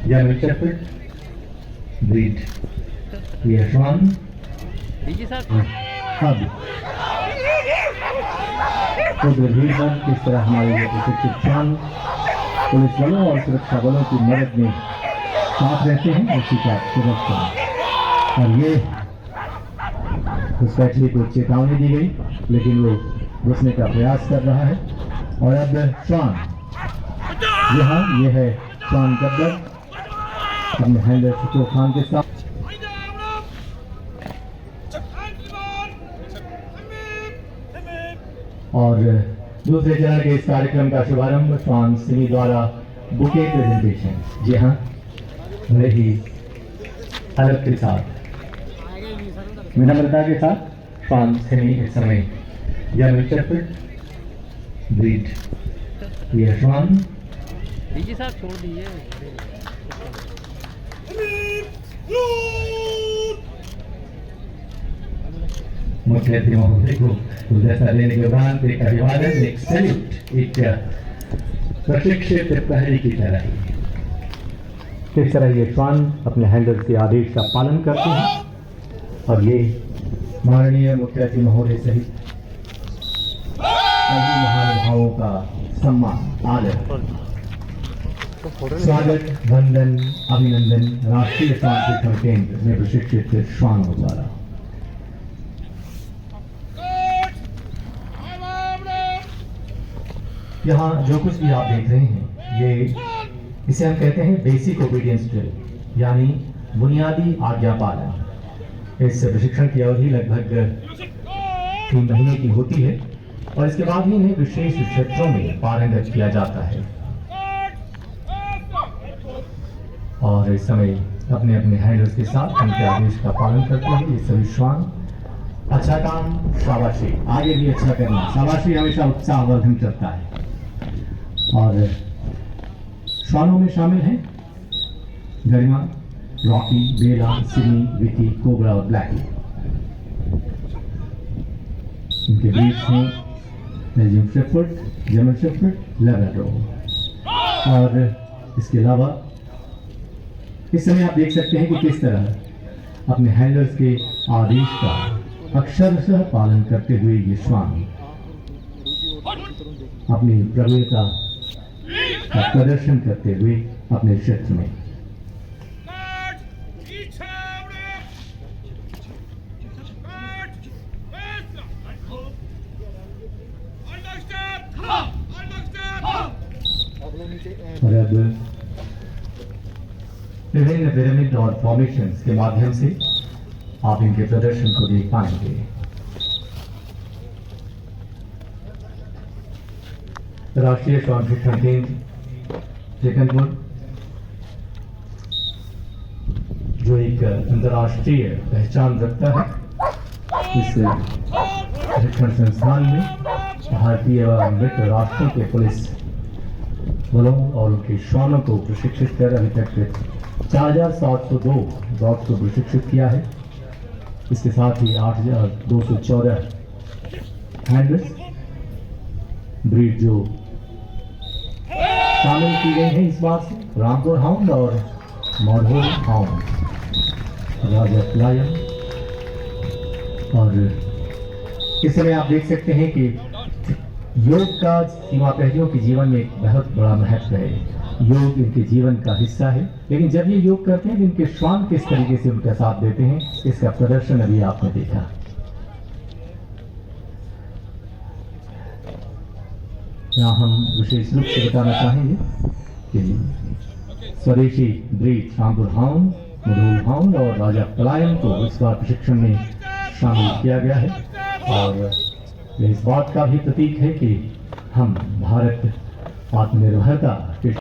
German Shepherd, breed Yashwan, hub तो निर्भीकरण किस तरह हमारे लिए प्रशिक्षित श्वान पुलिस बलों और सुरक्षा बलों की मदद में साथ रहते हैं, उसी का सुरक्षा। और ये उस फैक्ट्री को चेतावनी दी गई, लेकिन वो घुसने का प्रयास कर रहा है। और अब श्वान यहाँ ये है श्वान गब्बर अपने हैंडल शुक्र खान के साथ। और दूसरे चरण के इस कार्यक्रम का शुभारंभ श्वान सिंह द्वारा बुके प्रेजेंटेशन, जी हाँ, बड़े ही अलग के साथ विनम्रता के साथ श्वान सिंह इस समय जर्मन शेफर्ड ब्रीड यशवान छोड़ दिए। मुख्य अतिथि महोदय को गुलदस्ता देने के बाद एक अभिवादन, एक सैल्यूट, एक प्रशिक्षित प्रहरी की तरह किस तरह ये श्वान अपने हैंडल के आदेश का पालन करते हैं। और ये माननीय मुख्य अतिथि महोदय सहित सभी महानुभावों का सम्मान, आदर, स्वागत, वंदन, अभिनंदन राष्ट्रीय श्वान शिक्षण केंद्र में प्रशिक्षित श्वानों द्वारा। यहाँ जो कुछ भी आप देख रहे हैं, ये इसे हम कहते हैं बेसिक ओबीडियंस ड्रिल, यानी बुनियादी आज्ञा पालन। इस प्रशिक्षण की अवधि लगभग 3 महीने की होती है और इसके बाद ही इन्हें विशेष क्षेत्रों में पारंगत किया जाता है। और इस समय अपने अपने हैंडल्स के साथ उनके आदेश का पालन करते हैं ये सभी श्वान। अच्छा काम, शाबाशी, आगे भी अच्छा करना, शाबाशी हमेशा उत्साहवर्धन करता है। और श्वानों में शामिल हैं गरिमा, रॉकी, बेला, सिमी, विकी, कोबरा और ब्लैकी। इनके बीच में Belgium shepherd, German shepherd, Labrador. और इसके अलावा इस समय आप देख सकते हैं कि किस तरह अपने हैंडलर्स के आदेश का अक्षरशः पालन करते हुए ये श्वान अपनी प्रवीणता का प्रदर्शन करते हुए अपने क्षेत्र में और अब विभिन्न पिरामिड और फॉर्मेशंस के माध्यम से आप इनके प्रदर्शन को देख पाएंगे। राष्ट्रीय श्वान शिक्षण केंद्र चिकनपुर, जो एक अंतर्राष्ट्रीय पहचान रखता है, इस शिक्षण संस्थान में भारतीय एवं मित्र राष्ट्रों के पुलिस बलों और उनके श्वानों को प्रशिक्षित कर अभी तक 4702 डॉग्स को प्रशिक्षित किया है। इसके साथ ही 8214 हैंडल्स ब्रीड जो शामिल की गई हैं इस बार से रामपुर हाउंड और मॉडहोल हाउंड, राजा लायन। और इस समय आप देख सकते हैं कि योग का सीमा प्रहरियों के जीवन में एक बहुत बड़ा महत्व है। योग इनके जीवन का हिस्सा है, लेकिन जब ये योग करते हैं तो इनके श्वान किस तरीके से उनका साथ देते हैं, इसका प्रदर्शन अभी आपने देखा। यहाँ हम विशेष रूप से बताना चाहेंगे कि स्वदेशी ब्रीड रामपुर हाउंड, मधुल हाउंड और राजा पलायन को इस बार प्रशिक्षण में शामिल किया गया है। और यह इस बात का भी प्रतीक है कि हम भारत आत्मनिर्भरता के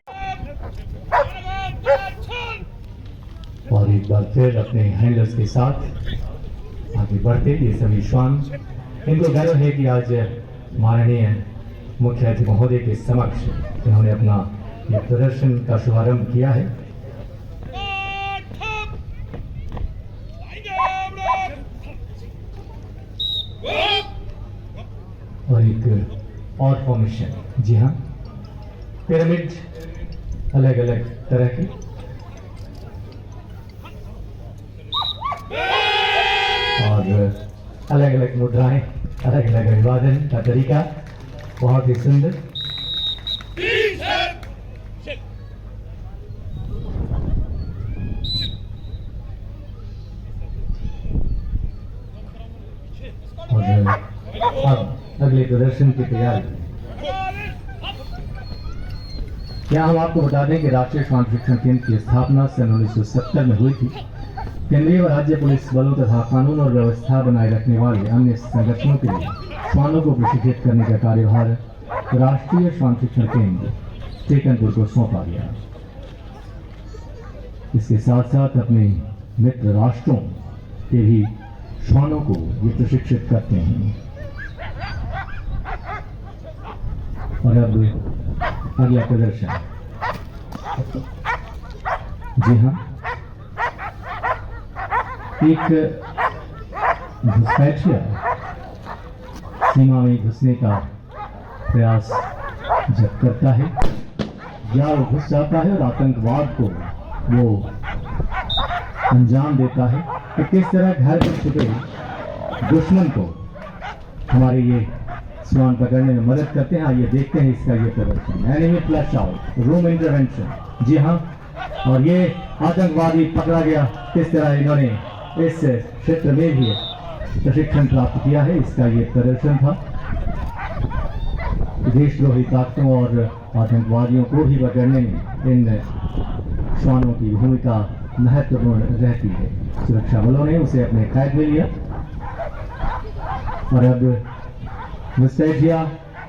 और एक बार फिर अपने हैंडलर्स के साथ आगे बढ़ते ये सभी श्वान, इनको गर्व है कि आज माननीय मुख्य अतिथि महोदय के समक्ष इन्होंने अपना ये प्रदर्शन का शुभारंभ किया है। और एक और फॉर्मेशन, जी हाँ, पिरामिड अलग अलग तरह की और अलग अलग मुद्राएं, अलग अलग अभिवादन का तरीका बहुत ही सुंदर। और अब अगले प्रदर्शन की तैयारी। क्या हम आपको बता दें कि राष्ट्रीय श्वान शिक्षण केंद्र की स्थापना सन 1970 में हुई थी। केंद्रीय व राज्य पुलिस बलों तथा कानून और व्यवस्था बनाए रखने वाले अन्य संगठनों के लिए श्वानों को प्रशिक्षित करने का कार्यभार राष्ट्रीय श्वान शिक्षण केंद्र टेकनपुर को सौंपा गया। इसके साथ साथ अपने मित्र राष्ट्रों के भी श्वानों को ये प्रशिक्षित करते हैं। और अब अगला प्रदर्शन। जी हाँ, एक घुसपैठिया सीमा में घुसने का प्रयास जब करता है या वो घुस जाता है और आतंकवाद को वो अंजाम देता है, तो किस तरह घर पर छुपे दुश्मन को हमारे ये श्वान पकड़ने में मदद करते हैं। आइए देखते हैं इसका ये प्रदर्शन। Enemy flash out, room intervention. जी हाँ, और ये आतंकवादी पकड़ा गया, किस तरह इन्होंने इस क्षेत्र में भी प्रशिक्षण प्राप्त किया है, इसका ये प्रदर्शन था। देशद्रोही ताकतों और आतंकवादियों को भी पकड़ने में इन श्वानों की भूमिका महत्वपूर्ण रहती है। सुरक्षा बलों ने उसे अपने कैद में लिया और अब घुसपैठिया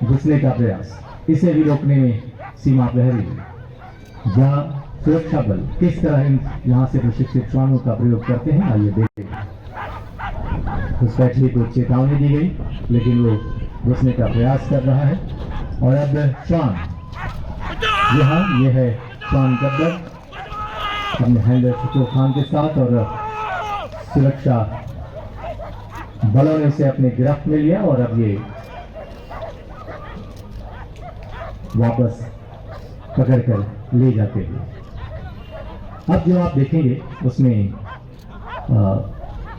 घुसने का प्रयास, इसे भी रोकने में सीमा प्रहरी या सुरक्षा बल किस तरह यहाँ से प्रशिक्षित श्वानों का प्रयोग करते हैं, आइए देखते हैं। घुसपैठिए को चेतावनी दी गई, लेकिन वो घुसने का प्रयास कर रहा है। और अब श्वान, यहाँ ये है श्वान गब्बर अपने हैंडलर शुक्र खान के साथ, और सुरक्षा बलों ने इसे अपने गिरफ्त में लिया और अब ये वापस पकड़कर ले जाते हैं। अब जो आप देखेंगे उसमें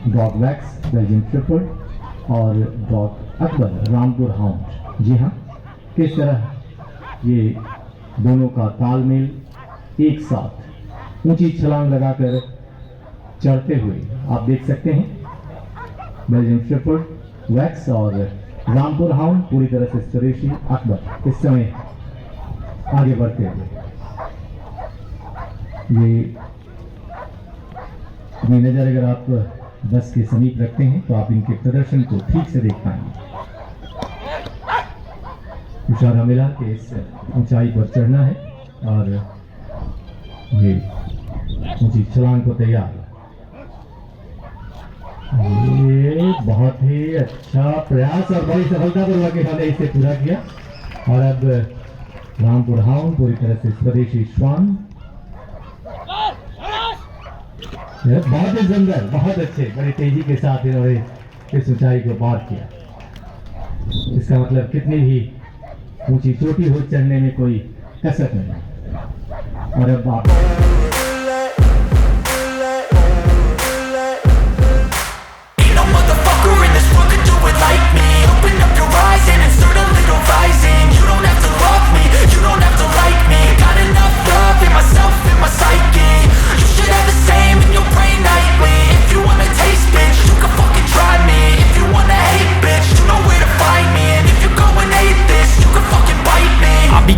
डॉग वैक्स बेल्जियन शेफर्ड और डॉग अकबर रामपुर हाउंड। जी हाँ, किस तरह ये दोनों का तालमेल एक साथ ऊंची छलांग लगाकर चढ़ते हुए आप देख सकते हैं। बेल्जियन शेफर्ड वैक्स और रामपुर हाउंड पूरी तरह से स्वदेशी अकबर इस समय आगे बढ़ते हुए ये अपनी नजर अगर आप बस के समीप रखते हैं तो आप इनके प्रदर्शन को ठीक से देख पाएंगे। इशारा मिला कि इस ऊंचाई पर चढ़ना है और ये ऊंची छलांग को तैयार। ये बहुत ही अच्छा प्रयास और बड़ी सफलतापूर्वक इन्होंने इसे पूरा किया। और अब रामपुर हाउंड पूरी तरह से स्वदेशी श्वान, बहुत ही सुंदर, बहुत अच्छे, बड़ी तेजी के साथ इन्होंने इस ऊंचाई को पार किया। इसका मतलब कितनी भी ऊंची चोटी हो, चढ़ने में कोई कसर नहीं। और अब आप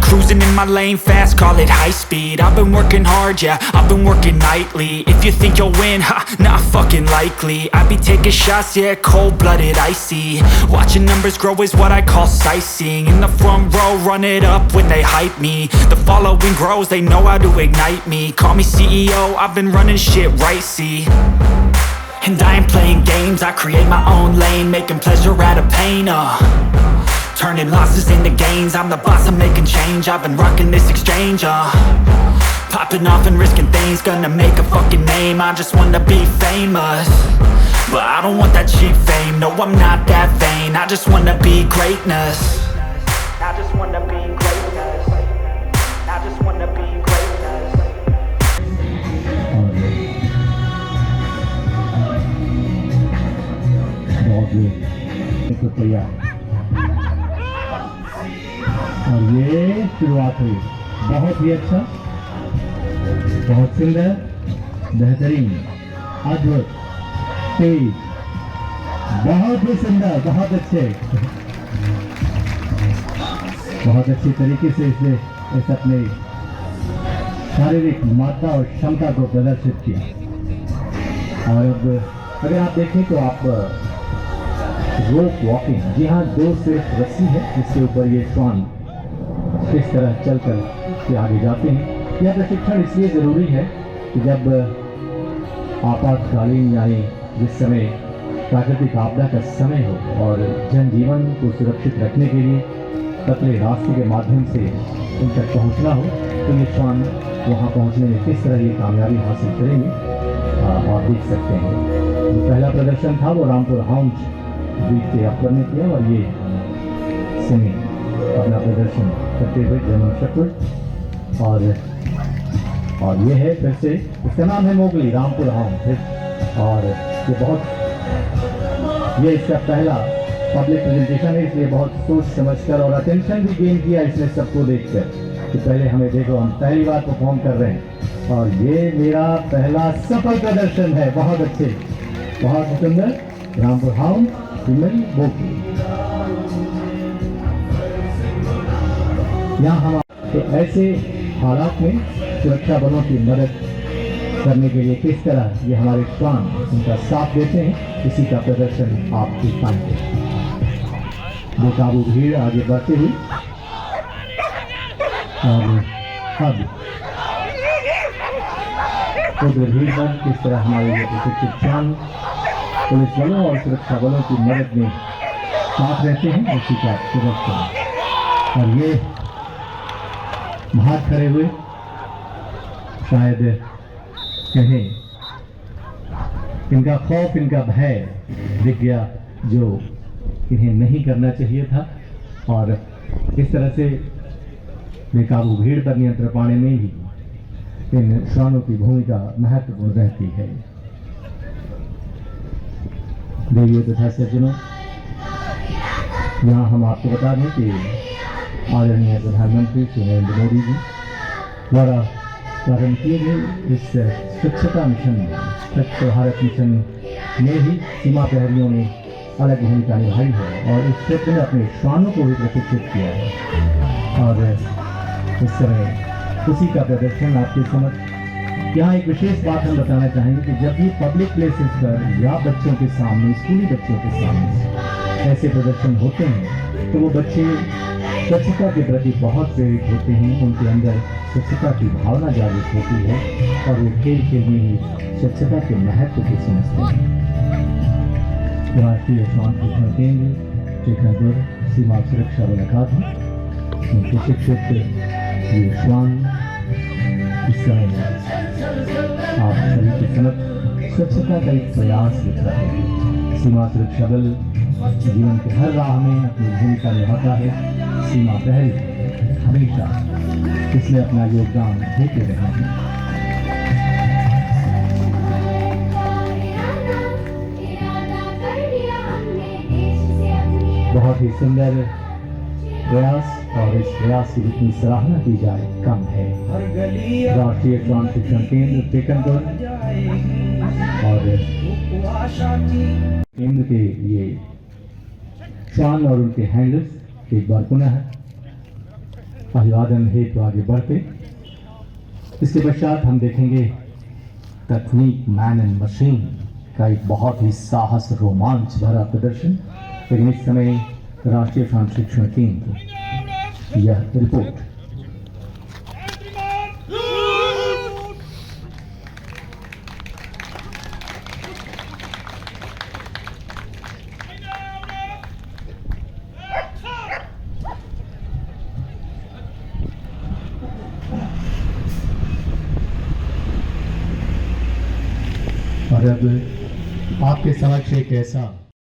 Cruising in my lane fast, call it high speed. I've been working hard, yeah, I've been working nightly. If you think you'll win, ha, not fucking likely. I be taking shots, yeah, cold-blooded, icy. Watching numbers grow is what I call sightseeing. In the front row, run it up when they hype me. The following grows, they know how to ignite me. Call me CEO, I've been running shit right, see. And I ain't playing games, I create my own lane, making pleasure out of pain, turning losses into gains. I'm the boss, I'm making change. I've been rocking this exchange, popping off and risking things. Gonna make a fucking name. I just wanna be famous, but I don't want that cheap fame. No, I'm not that vain. I just wanna be greatness. I just wanna be greatness. I just wanna be greatness. किया और ये शुरुआत हुई। बहुत ही अच्छा, बहुत सुंदर, बेहतरीन, अद्भुत, तेज, बहुत ही सुंदर, बहुत अच्छे, बहुत अच्छी तरीके से इसने इस अपने शारीरिक मात्रा और क्षमता को प्रदर्शित किया। और अब अगर आप देखें तो आप रोप वॉकिंग, जी हाँ, 2 सिर्फ रस्सी है जिसके ऊपर ये श्वान किस तरह चलकर के आगे जाते हैं। यह प्रशिक्षण इसलिए ज़रूरी है कि जब आपातकालीन यानी जिस समय प्राकृतिक आपदा का समय हो और जनजीवन को सुरक्षित रखने के लिए पतले रास्ते के माध्यम से उन तक पहुँचना हो तो ये श्वान वहाँ पहुँचने में किस तरह ये कामयाबी हासिल करेंगे आप देख सकते हैं। जो पहला प्रदर्शन था वो रामपुर हाउंड द्वीप के अपर ने किया और ये सिमी अपना प्रदर्शन करते हुए जर्मन शेफर्ड और ये है फिर से, इसका नाम है मोगली, रामपुर हाउंड। और ये इसका पहला पब्लिक प्रेजेंटेशन है, इसलिए बहुत सोच समझकर और अटेंशन भी गेन किया इसने सबको देखकर कि पहले हमें देखो, हम पहली बार परफॉर्म कर रहे हैं और ये मेरा पहला सफल प्रदर्शन है। बहुत अच्छे, बहुत सुंदर, रामपुर हाउंड फीमेल मोगली। यहाँ हम तो ऐसे हालात में सुरक्षा बलों की मदद करने के लिए किस तरह ये हमारे श्वान उनका साथ देते हैं, इसी का प्रदर्शन आप देख पाएंगे। बेकाबू भीड़ आगे बढ़ती हुई और अब उधर भीड़ पर किस तरह हमारे ये प्रशिक्षित श्वान पुलिस बलों और सुरक्षा बलों की मदद में साथ रहते हैं, इसी का प्रदर्शन। और ये बाहर खड़े हुए शायद कहें इनका खौफ, इनका भय दिख गया जो इन्हें नहीं करना चाहिए था और इस तरह से बेकाबू भीड़ पर नियंत्रण पाने में भी इन श्वानों की भूमिका महत्वपूर्ण रहती है। देवियों तथा सज्जनों, यहाँ हम आपको बता दें कि आदरणीय प्रधानमंत्री श्री नरेंद्र मोदी जी द्वारा प्रारंभ किए गए इस स्वच्छता मिशन में, स्वच्छ भारत मिशन में ही सीमा प्रहरियों ने अलग भूमिका निभाई है और इस क्षेत्र में अपने श्वानों को भी प्रशिक्षित किया है। और इस समय उसी का प्रदर्शन आपके समझ। यहाँ एक विशेष बात हम बताना चाहेंगे कि जब भी पब्लिक प्लेसेस पर या बच्चों के सामने, स्कूली बच्चों के सामने ऐसे प्रदर्शन होते हैं तो वो बच्चे स्वच्छता के प्रति बहुत प्रेरित होते हैं, उनके अंदर स्वच्छता की भावना जागृत होती है और वो खेल खेल में ही स्वच्छता के महत्व को समझते हैं। राष्ट्रीय श्वान प्रशिक्षण केंद्र टेकनपुर सीमा सुरक्षा बल अकादमी में प्रशिक्षित ये श्वान इस समय आप सभी के समक्ष स्वच्छता का एक प्रयास दिख रहा है। सीमा सुरक्षा बल जीवन के हर राह में अपनी भूमिका निभाता है। सीमा प्रहरी हमेशा इसमें अपना योगदान देते रहे हैं। बहुत ही सुंदर प्रयास और इस प्रयास की जितनी सराहना की जाए कम है। राष्ट्रीय श्वान शिक्षण केंद्र टेकनपुर और केंद्र के ये श्वान और उनके हैंडल्स एक बार पुनः अभिवादन हेतु आगे बढ़ते। इसके पश्चात हम देखेंगे तकनीक मैन एंड मशीन का एक बहुत ही साहस रोमांच भरा प्रदर्शन। लेकिन इस समय राष्ट्रीय श्वान शिक्षण केंद्र यह रिपोर्ट। और अब आपके समक्ष एक ऐसा